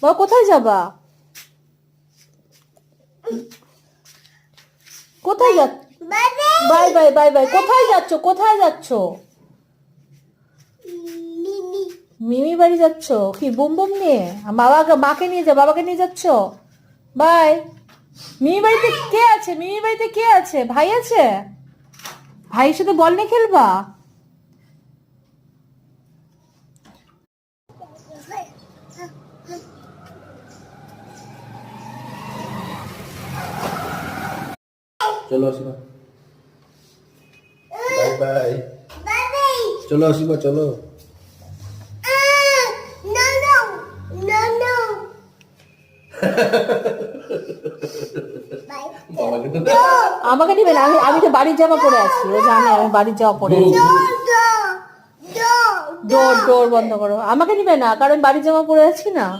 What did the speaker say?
বাবা কোথায় যাবা? কোথায় যাচ্ছ? Bye bye bye bye. কোথায় যাচ্ছ? কোথায় যাচ্ছ? মিমি বাড়ি যাচ্ছ? কি বুম বুম নিয়ে? মাকে নিয়ে যা, বাবাকে নিয়ে যাচ্ছ? বাই। মিমি বাড়িতে কে আছে? মিমি বাড়িতে কে আছে? ভাই আছে? ভাইয়ের সাথে বল নিয়ে খেলবা? চলো আসিবা, বাই বাই। চলো আসিবা, চলো। আমাকে নিবে না, আমি তো বাড়ির জামা পরে আছি, ও জানে আমি বাড়ির জামা পরে আছি। ডোর বন্ধ করো। আমাকে নিবে না, কারণ বাড়ির জামা পরে আছি না।